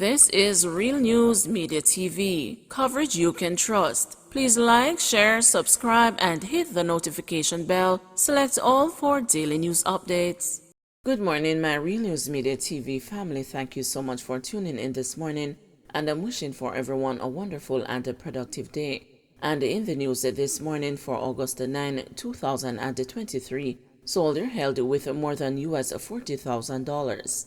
This is Real News Media TV, coverage you can trust. Please like, share, subscribe, and hit the notification bell. Select all for daily news updates. Good morning, my Real News Media TV family. Thank you so much for tuning in this morning, and I'm wishing for everyone a wonderful and a productive day. And in the news this morning for August 9, 2023, soldier held with more than $40,000.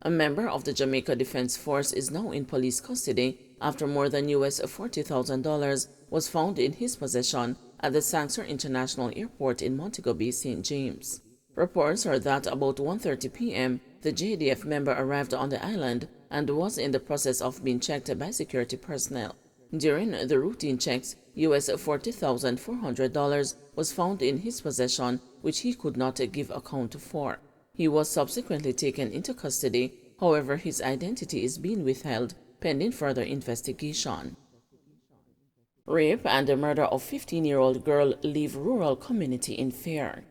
A member of the Jamaica Defense Force is now in police custody after more than $40,000 was found in his possession at the Sangster International Airport in Montego Bay, St. James. Reports are that about 1:30 p.m., the JDF member arrived on the island and was in the process of being checked by security personnel. During the routine checks, $40,400 was found in his possession, which he could not give account for. He was subsequently taken into custody. However, his identity is being withheld pending further investigation. Rape and the murder of 15-year-old girl leave rural community in fear.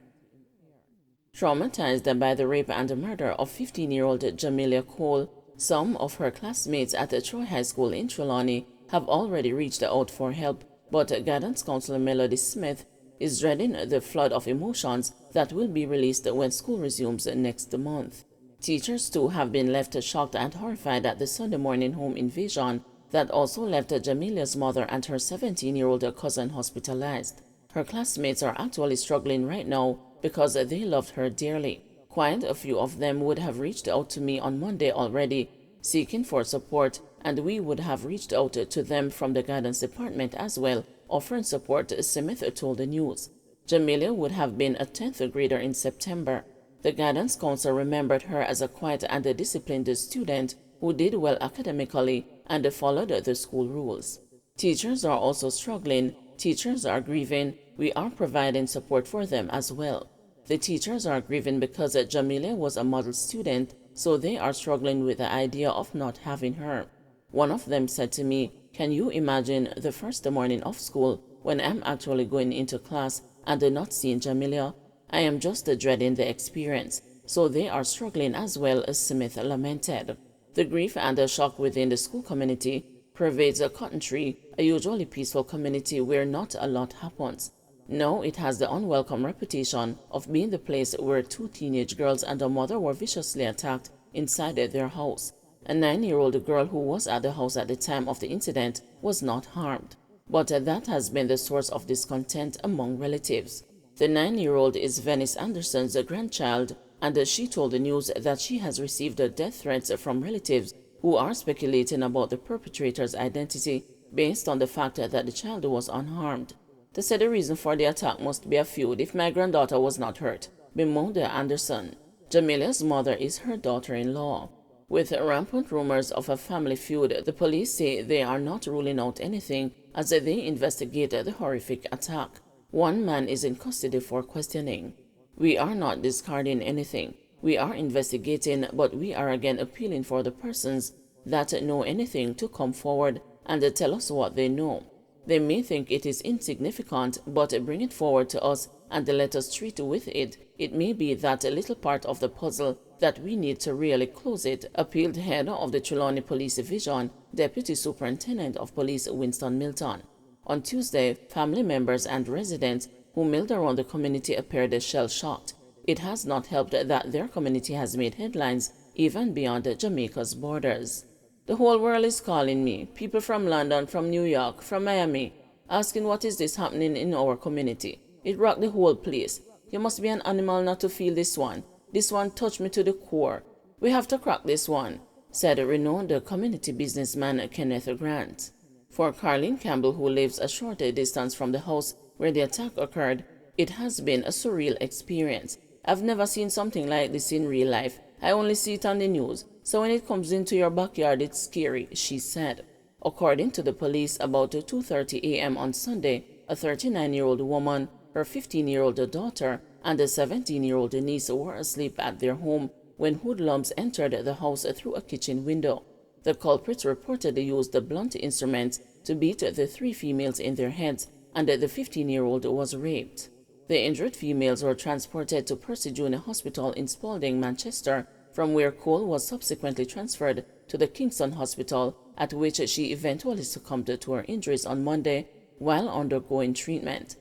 Traumatized by the rape and the murder of 15-year-old Jamelia Cole, some of her classmates at Troy High School in Trelawney have already reached out for help, but guidance counselor Melody Smith is dreading the flood of emotions that will be released when school resumes next month. Teachers too have been left shocked and horrified at the Sunday morning home invasion that also left Jamelia's mother and her 17-year-old cousin hospitalized. Her classmates are actually struggling right now because they loved her dearly. Quite a few of them would have reached out to me on Monday already, seeking for support, and we would have reached out to them from the guidance department as well, offering support, Smith told the news. Jamelia would have been a 10th grader in September. The guidance counselor remembered her as a quiet and a disciplined student who did well academically and followed the school rules. Teachers are also struggling. Teachers are grieving. We are providing support for them as well. The teachers are grieving because Jamelia was a model student, so they are struggling with the idea of not having her. One of them said to me, "Can you imagine the first morning of school when I'm actually going into class and not seeing Jamelia? I am just dreading the experience." So they are struggling as well, as Smith lamented. The grief and the shock within the school community pervades Cotton Tree, a usually peaceful community where not a lot happens. Now it has the unwelcome reputation of being the place where two teenage girls and a mother were viciously attacked inside their house. A 9-year-old girl who was at the house at the time of the incident was not harmed, but that has been the source of discontent among relatives. The 9-year-old is Venice Anderson's grandchild, and she told the news that she has received death threats from relatives who are speculating about the perpetrator's identity based on the fact that the child was unharmed. They said the reason for the attack must be a feud if my granddaughter was not hurt, bemoaned Anderson. Jamelia's mother is her daughter-in-law. With rampant rumors of a family feud, the police say they are not ruling out anything as they investigate the horrific attack. One man is in custody for questioning. "We are not discarding anything. We are investigating, but we are again appealing for the persons that know anything to come forward and tell us what they know. They may think it is insignificant, but bring it forward to us and let us treat with it. It may be that little part of the puzzle that we need to really close it," appealed head of the Trelawney Police Division, Deputy Superintendent of Police Winston Milton. On Tuesday, family members and residents who milled around the community appeared shell-shocked. It has not helped that their community has made headlines even beyond Jamaica's borders. "The whole world is calling me, people from London, from New York, from Miami, asking what is this happening in our community. It rocked the whole place. You must be an animal not to feel this one. This one touched me to the core. We have to crack this one," said renowned community businessman Kenneth Grant. For Carlene Campbell, who lives a short distance from the house where the attack occurred, "It has been a surreal experience. I've never seen something like this in real life. I only see it on the news. So when it comes into your backyard, it's scary," she said. According to the police, about 2:30 a.m. on Sunday, a 39-year-old woman, her 15-year-old daughter, and a 17-year-old niece were asleep at their home when hoodlums entered the house through a kitchen window. The culprits reportedly used the blunt instruments to beat the 3 females in their heads, and the 15-year-old was raped. The injured females were transported to Percy Junior Hospital in Spalding, Manchester, from where Cole was subsequently transferred to the Kingston Hospital, at which she eventually succumbed to her injuries on Monday while undergoing treatment.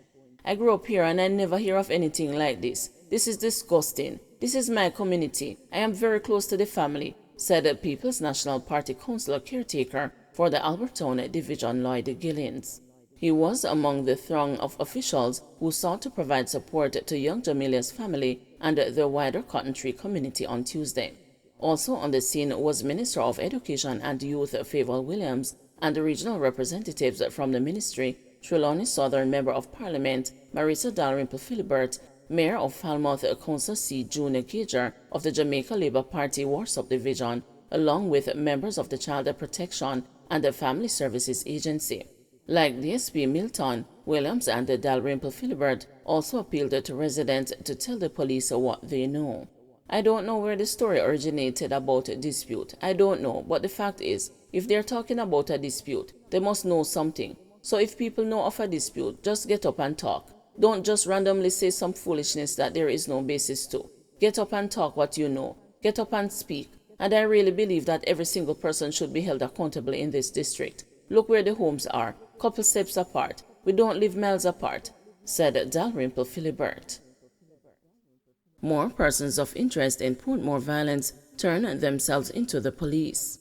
"I grew up here and I never hear of anything like this. This is disgusting. This is my community. I am very close to the family," said the People's National Party Council caretaker for the Albertone Division, Lloyd Gillins. He was among the throng of officials who sought to provide support to young Jamelia's family and the wider Cotton Tree community on Tuesday. Also on the scene was Minister of Education and Youth Favour Williams and the regional representatives from the ministry, Trelawney Southern Member of Parliament Marisa Dalrymple Philibert, Mayor of Falmouth Councillor C. June Gager of the Jamaica Labour Party Warsop Division, along with members of the Child Protection and the Family Services Agency. Like DSP Milton, Williams and Dalrymple Philibert also appealed to residents to tell the police what they know. "I don't know where the story originated about a dispute. I don't know, but the fact is, if they're talking about a dispute, they must know something. So if people know of a dispute, just get up and talk. Don't just randomly say some foolishness that there is no basis to. Get up and talk what you know. Get up and speak. And I really believe that every single person should be held accountable in this district. Look where the homes are, couple steps apart. We don't live miles apart," said Dalrymple Philibert. More persons of interest in Portmore violence turn themselves into the police.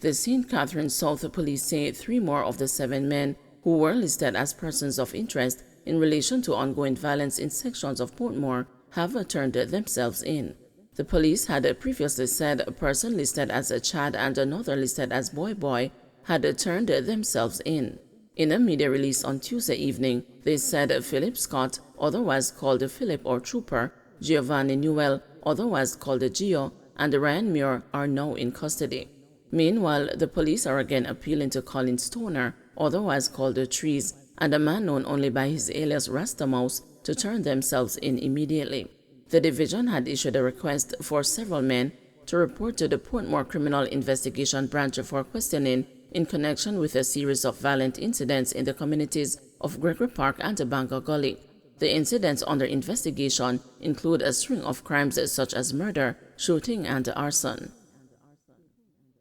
The St. Catherine South Police say 3 more of the 7 men who were listed as persons of interest in relation to ongoing violence in sections of Portmore have turned themselves in. The police had previously said a person listed as a Chad and another listed as Boy Boy had turned themselves in. In a media release on Tuesday evening, they said Philip Scott, otherwise called Philip or Trooper, Giovanni Newell, otherwise called Gio, and Ryan Muir are now in custody. Meanwhile, the police are again appealing to Colin Stoner, otherwise called Trees, and a man known only by his alias Rasta Mouse, to turn themselves in immediately. The division had issued a request for several men to report to the Portmore Criminal Investigation Branch for questioning in connection with a series of violent incidents in the communities of Gregory Park and Bangor Gully. The incidents under investigation include a string of crimes such as murder, shooting, and arson.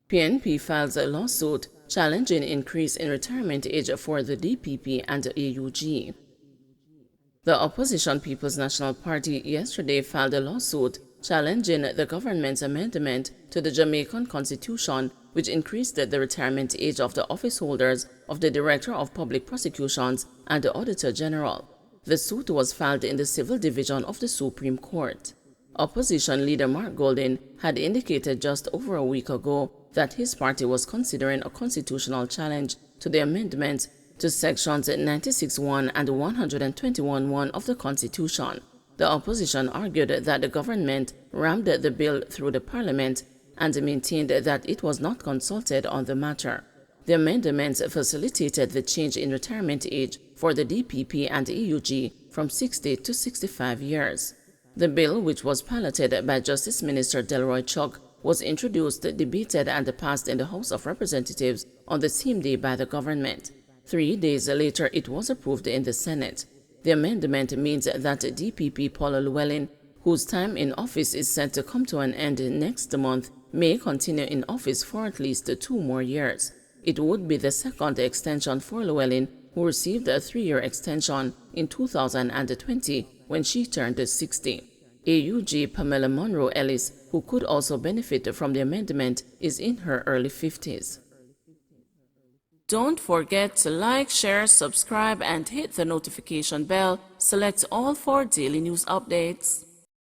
PNP files a lawsuit challenging increase in retirement age for the DPP and AUG. The opposition People's National Party yesterday filed a lawsuit challenging the government's amendment to the Jamaican Constitution, which increased the retirement age of the office holders of the Director of Public Prosecutions and the Auditor General. The suit was filed in the Civil Division of the Supreme Court. Opposition leader Mark Golding had indicated just over a week ago that his party was considering a constitutional challenge to the amendments to sections 96(1) and 121(1) of the Constitution. The opposition argued that the government rammed the bill through the Parliament and maintained that it was not consulted on the matter. The amendments facilitated the change in retirement age for the DPP and AUG from 60 to 65 years. The bill, which was piloted by Justice Minister Delroy Chuck, was introduced, debated, and passed in the House of Representatives on the same day by the government. 3 days later, it was approved in the Senate. The amendment means that DPP Paul Llewellyn, whose time in office is set to come to an end next month, may continue in office for at least 2 more years. It would be the second extension for Llewellyn, who received a 3-year extension in 2020 when she turned 60. AUG Pamela Monroe Ellis, who could also benefit from the amendment, is in her early 50s. Don't forget to like, share, subscribe, and hit the notification bell. Select all for daily news updates.